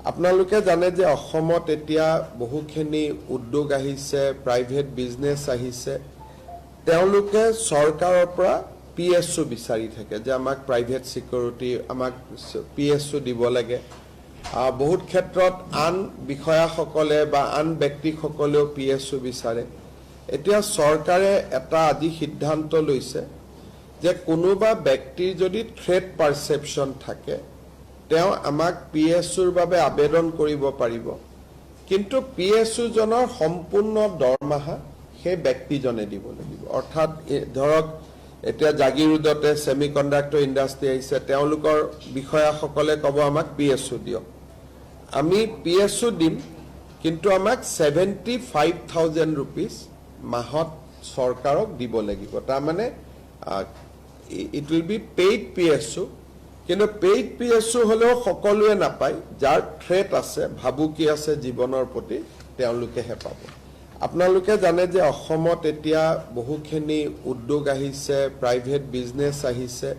আপোনালোকে জানে যে অসমত এতিয়া বহুখিনি উদ্যোগ আহিছে, প্ৰাইভেট বিজনেছ আহিছে। তেওঁলোকে চৰকাৰৰ পৰা PSU বিচাৰি থাকে যে আমাক প্ৰাইভেট সিকিউৰিটি, আমাক PSU দিব লাগে। বহুত ক্ষেত্ৰত আন বিষয়াসকলে বা আন ব্যক্তিসকলেও PSU বিচাৰে। এতিয়া চৰকাৰে এটা আজি সিদ্ধান্ত লৈছে যে কোনোবা ব্যক্তিৰ যদি থ্ৰেট পাৰচেপশ্যন থাকে তেওঁ আমাক PSUৰ বাবে আবেদন কৰিব পাৰিব, কিন্তু PSU জনৰ সম্পূৰ্ণ দৰমহা সেই ব্যক্তিজনে দিব লাগিব। অৰ্থাৎ ধৰক এতিয়া জাগিৰোডতে সেমিকণ্ডাক্টৰ ইণ্ডাষ্ট্ৰি আহিছে, তেওঁলোকৰ বিষয়াসকলে ক'ব আমাক PSU দিয়ক। আমি PSU দিম, কিন্তু আমাক 75,000 rupees মাহত চৰকাৰক দিব লাগিব। তাৰমানে it will be paid PSU, কিন্তু পেইড PSU হলেও সকলোৱে নাপায়। যাৰ থ্ৰেট আছে, ভাবুকি আছে জীৱনৰ প্ৰতি, তেওঁলোকেহে পাব। আপোনালোকে জানে যে অসমত এতিয়া বহুখিনি উদ্যোগ আহিছে, প্ৰাইভেট বিজনেছ আহিছে।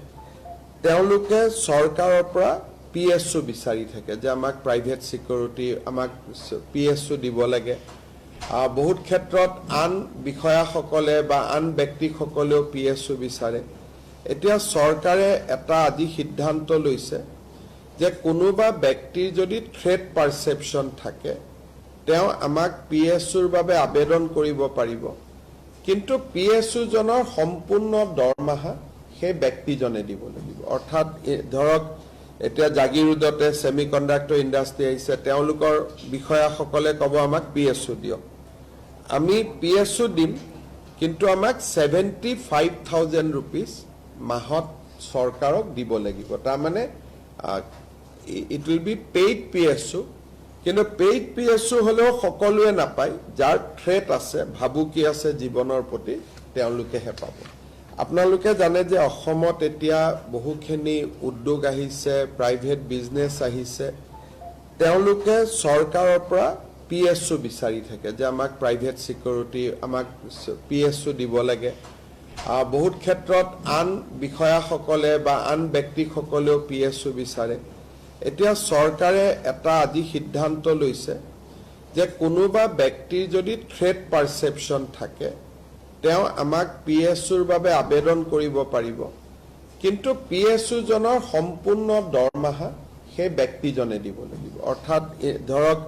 তেওঁলোকে চৰকাৰৰ পৰা PSU বিচাৰি থাকে যে আমাক প্ৰাইভেট সিকিউৰিটি, আমাক PSU দিব লাগে। বহুত ক্ষেত্ৰত আন বিষয়াসকলে বা আন ব্যক্তিসকলেও PSU বিচাৰে। এতিয়া চৰকাৰে এটা আজি সিদ্ধান্ত লৈছে যে কোনোবা ব্যক্তিৰ যদি থ্ৰেট পাৰচেপশ্যন থাকে তেওঁ আমাক PSUৰ বাবে আবেদন কৰিব পাৰিব, কিন্তু PSU জনৰ সম্পূৰ্ণ দৰমহা সেই ব্যক্তিজনে দিব লাগিব। অৰ্থাৎ ধৰক এতিয়া জাগিৰোডতে সেমিকণ্ডাক্টৰ ইণ্ডাষ্ট্ৰি আহিছে, তেওঁলোকৰ বিষয়াসকলে ক'ব আমাক PSU দিয়ক। আমি PSU দিম, কিন্তু আমাক 75,000 rupees মাহত চৰকাৰক দিব লাগিব। তাৰমানে it will be paid PSU, কিন্তু পেইড PSU হলেও সকলোৱে নাপায়। যাৰ থ্ৰেট আছে, ভাবুকি আছে জীৱনৰ প্ৰতি, তেওঁলোকেহে পাব। আপোনালোকে জানে যে অসমত এতিয়া বহুখিনি উদ্যোগ আহিছে, প্ৰাইভেট বিজনেছ আহিছে। তেওঁলোকে চৰকাৰৰ পৰা PSU বিচাৰি থাকে যে আমাক প্ৰাইভেট সিকিউৰিটি, আমাক PSU দিব লাগে। বহুত ক্ষেত্ৰত আন বিষয়াসকলে বা আন ব্যক্তিসকলেও PSU বিচাৰে। এতিয়া চৰকাৰে এটা আজি সিদ্ধান্ত লৈছে যে কোনোবা ব্যক্তিৰ যদি থ্ৰেট পাৰচেপশ্যন থাকে তেওঁ আমাক PSUৰ বাবে আবেদন কৰিব পাৰিব, কিন্তু PSU জনৰ সম্পূৰ্ণ দৰমহা সেই ব্যক্তিজনে দিব লাগিব। অৰ্থাৎ ধৰক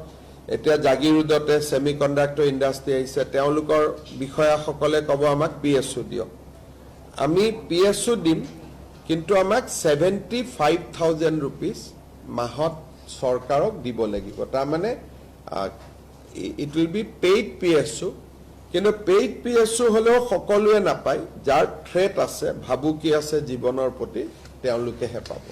এতিয়া জাগিৰোডতে সেমিকণ্ডাক্টৰ ইণ্ডাষ্ট্ৰি আহিছে, তেওঁলোকৰ বিষয়াসকলে ক'ব আমাক PSU দিয়ক। আমি PSU দিম, কিন্তু আমাক 75,000 rupees মাহত চৰকাৰক দিব লাগিব। তাৰমানে it will be paid PSU, কিন্তু পেইড PSU হলেও সকলোৱে নাপায়। যাৰ থ্ৰেট আছে, ভাবুকি আছে জীৱনৰ প্ৰতি, তেওঁলোকেহে পাব।